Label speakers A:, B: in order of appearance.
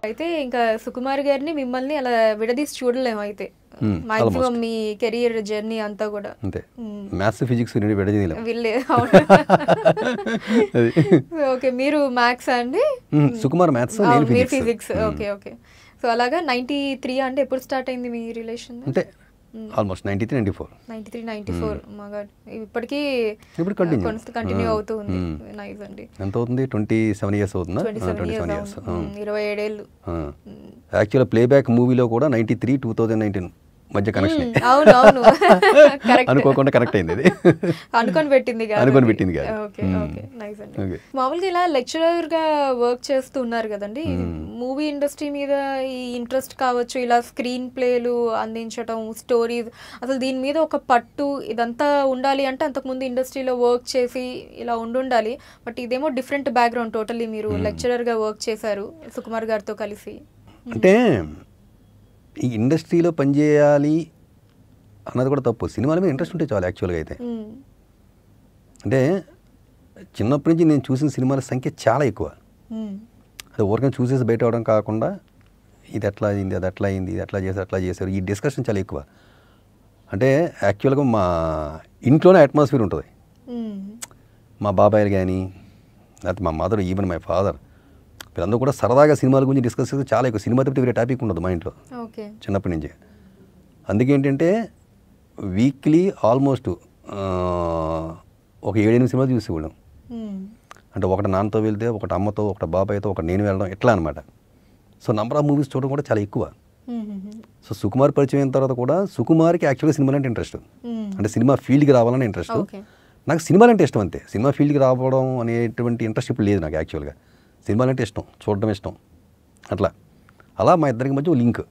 A: అయితే ఇంకా సుకుమార్ గారిని మిమ్మల్ని అలా విడదీసి చూడలేము అయితే మాక్సిమం మీ కెరియర్ జర్నీ అంతా కూడా.
B: అంతే, మ్యాథ్స్ ఫిజిక్స్ రెండు విడదీయలేం.
A: వీళ్ళే. ఓకే, మీరు మ్యాథ్స్ అండి,
B: సుకుమార్ మ్యాథ్స్,
A: మీరు ఫిజిక్స్. Okay okay. సో అలాగా 93 అంటే ఎప్పుడు స్టార్ట్ అయింది మీ రిలేషన్?
B: అంటే ఆల్మోస్ట్ 93,
A: 94. ఇప్పటికీ కంటిన్యూ అవుతూ ఉంది. నైస్ అండి.
B: ఎంత అవుతుంది? 27 years అవుతుందా? 27 years.
A: 27 ఏళ్ళు.
B: యాక్చువల్గా ప్లేబ్యాక్ మూవీలో కూడా 93, 2019 మధ్య కనెక్షన్.
A: అవును అవును,
B: అనుకోకుండా కనెక్ట్ అయింది. అది
A: అనుకొని పెట్టింది
B: కాదు.
A: ఓకే ఓకే, నైస్ అండి. మామూలుగా ఇలా లెక్చరర్ గా వర్క్ చేస్తూ ఉన్నారు కదండి, మూవీ ఇండస్ట్రీ మీద ఈ ఇంట్రెస్ట్ కావచ్చు, ఇలా స్క్రీన్ ప్లేలు అందించడం, స్టోరీస్, అసలు దీని మీద ఒక పట్టు ఇదంతా ఉండాలి అంటే అంతకుముందు ఇండస్ట్రీలో వర్క్ చేసి ఇలా ఉండాలి. బట్ ఇదేమో డిఫరెంట్ బ్యాక్గ్రౌండ్ టోటల్లీ. మీరు లెక్చరర్ గా వర్క్ చేశారు సుకుమార్ గారితో కలిసి.
B: అంటే ఈ ఇండస్ట్రీలో పనిచేయాలి అన్నది కూడా తప్పు. సినిమాల మీద ఇంట్రెస్ట్ ఉంటే చాలు యాక్చువల్గా అయితే. అంటే చిన్నప్పటి నుంచి నేను చూసిన సినిమాల సంఖ్య చాలా ఎక్కువ. అది ఊరికనే చూసేసి బయట అవడం కాకుండా ఇది ఎట్లా అయింది, అది ఎట్లా అయింది, ఇది అట్లా చేశారు, ఈ డిస్కషన్ చాలా ఎక్కువ. అంటే యాక్చువల్గా మా ఇంట్లోనే అట్మాస్ఫియర్ ఉంటుంది. మా బాబాయిలు కానీ, లేకపోతే మా మదర్, ఈవెన్ మై ఫాదర్, వీళ్ళందరూ కూడా సరదాగా సినిమాల గురించి డిస్కస్ చేస్తే చాలా ఎక్కువ. సినిమా తప్పితే వేరే టాపిక్ ఉండదు మా ఇంట్లో చిన్నప్పటి నుంచి. అందుకే ఏంటంటే వీక్లీ ఆల్మోస్ట్ ఒక 7-8 సినిమాలు చూసేవాళ్ళం. అంటే ఒకటి నాన్నతో వెళ్తే, ఒకటి అమ్మతో, ఒకటి బాబాయ్తో, ఒకటి నేను వెళ్ళడం, ఎట్లా అనమాట. సో నంబర్ ఆఫ్ మూవీస్ చూడడం కూడా చాలా ఎక్కువ. సో సుకుమార్ పరిచయం అయిన తర్వాత కూడా సుకుమార్కి యాక్చువల్గా సినిమాలు అంటే ఇంట్రెస్ట్. అంటే సినిమా ఫీల్డ్కి రావాలని ఇంట్రెస్ట్. నాకు సినిమాలు అంటే ఇష్టం అంతే. సినిమా ఫీల్డ్కి రావడం అనేటువంటి ఇంట్రెస్ట్ ఇప్పుడు లేదు నాకు యాక్చువల్గా. సినిమాలు అంటే ఇష్టం, చూడడం ఇష్టం, అలా మా ఇద్దరికి మధ్య లింక్.